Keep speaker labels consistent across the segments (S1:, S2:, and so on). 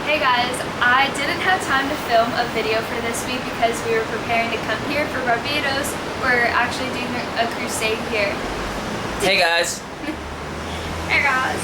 S1: Hey guys, I didn't have time to film a video for this week because we were preparing to come here for Barbados. We're actually doing a crusade here.
S2: Hey guys.
S1: Hey guys.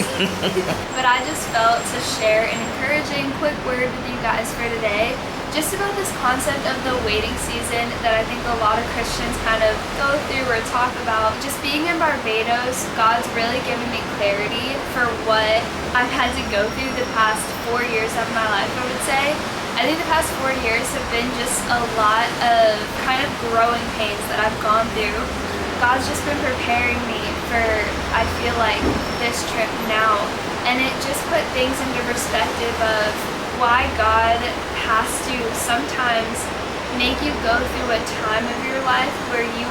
S1: But I just felt to share an encouraging quick word with you guys for today, just about this concept of the waiting season that I think a lot of Christians kind of go through or talk about. Just being in Barbados, God's really given me clarity for what I've had to go through the past 4 years of my life, I would say. I think the past 4 years have been just a lot of kind of growing pains that I've gone through. God's just been preparing me for, I feel like, this trip now. And it just put things into perspective of why God has to sometimes make you go through a time of your life where you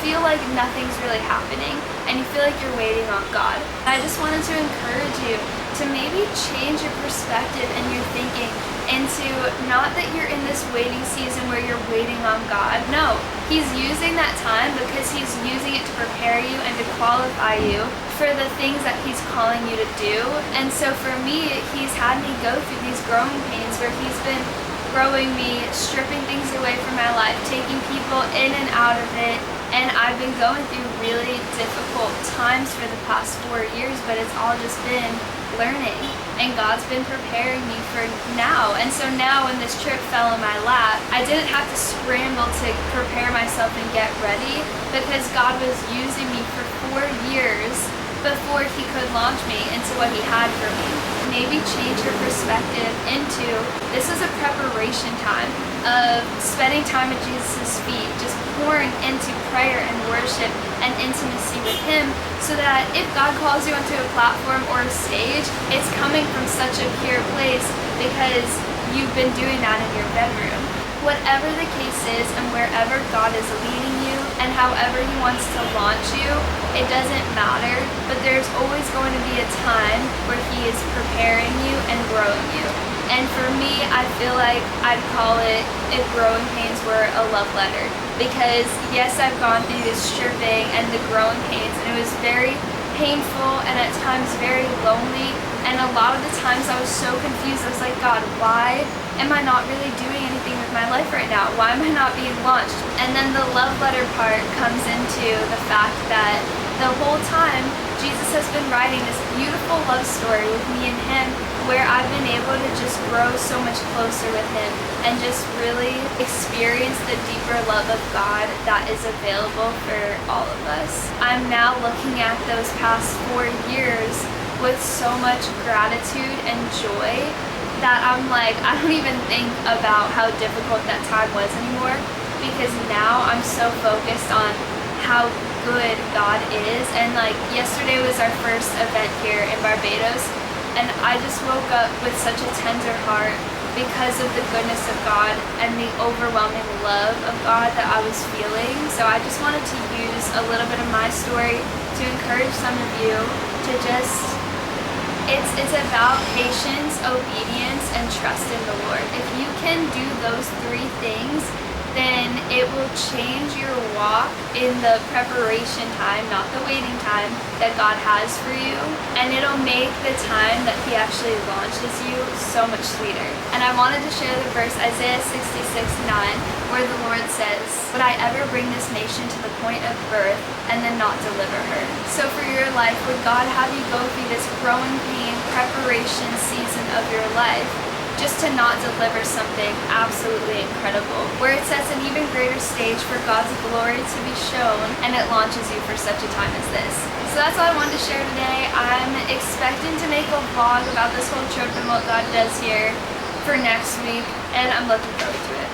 S1: feel like nothing's really happening and you feel like you're waiting on God. I just wanted to encourage you to maybe change your perspective and your thinking into not that you're in this waiting season where you're waiting on God. No, He's using that time because He's using it to prepare you and to qualify you for the things that He's calling you to do. And so for me, He's had me go through these growing pains where He's been growing me, stripping things away from my life, taking people in and out of it. And I've been going through really difficult times for the past 4 years, but it's all just been learning. And God's been preparing me for now. And so now when this trip fell in my lap, I didn't have to scramble to prepare myself and get ready because God was using me for 4 years before He could launch me into what He had for me. Maybe change your perspective into this is a preparation time of spending time at Jesus' feet, just pouring into prayer and worship and intimacy with Him so that if God calls you onto a platform or a stage, it's coming from such a pure place because you've been doing that in your bedroom. Whatever the case is and wherever God is leading you and however He wants to launch you, it doesn't matter, but there's always going to be a time where He is preparing you and growing you. And for me, I feel like I'd call it if growing pains were a love letter. Because yes, I've gone through this stripping and the growing pains, and it was very painful and at times very lonely. And a lot of the times I was so confused. I was like, God, why am I not really doing anything with my life right now? Why am I not being launched? And then the love letter part comes into the fact that the whole time Jesus has been writing this beautiful love story with me and Him where I've been able to just grow so much closer with Him and just really experience the deeper love of God that is available for all of us. I'm now looking at those past 4 years with so much gratitude and joy that I'm like, I don't even think about how difficult that time was anymore because now I'm so focused on how good God is. And like yesterday was our first event here in Barbados and I just woke up with such a tender heart because of the goodness of God and the overwhelming love of God that I was feeling. So I just wanted to use a little bit of my story to encourage some of you to just it's about patience, obedience, and trust in the Lord. If you can do those 3 things, then it will change your walk in the preparation time, not the waiting time, that God has for you. And it'll make the time that He actually launches you so much sweeter. And I wanted to share the verse Isaiah 66:9, where the Lord says, "Would I ever bring this nation to the point of birth and then not deliver her?" So for your life, would God have you go through this growing pain preparation season of your life just to not deliver something absolutely incredible, where it sets an even greater stage for God's glory to be shown and it launches you for such a time as this. So that's all I wanted to share today. I'm expecting to make a vlog about this whole trip and what God does here for next week, and I'm looking forward to it.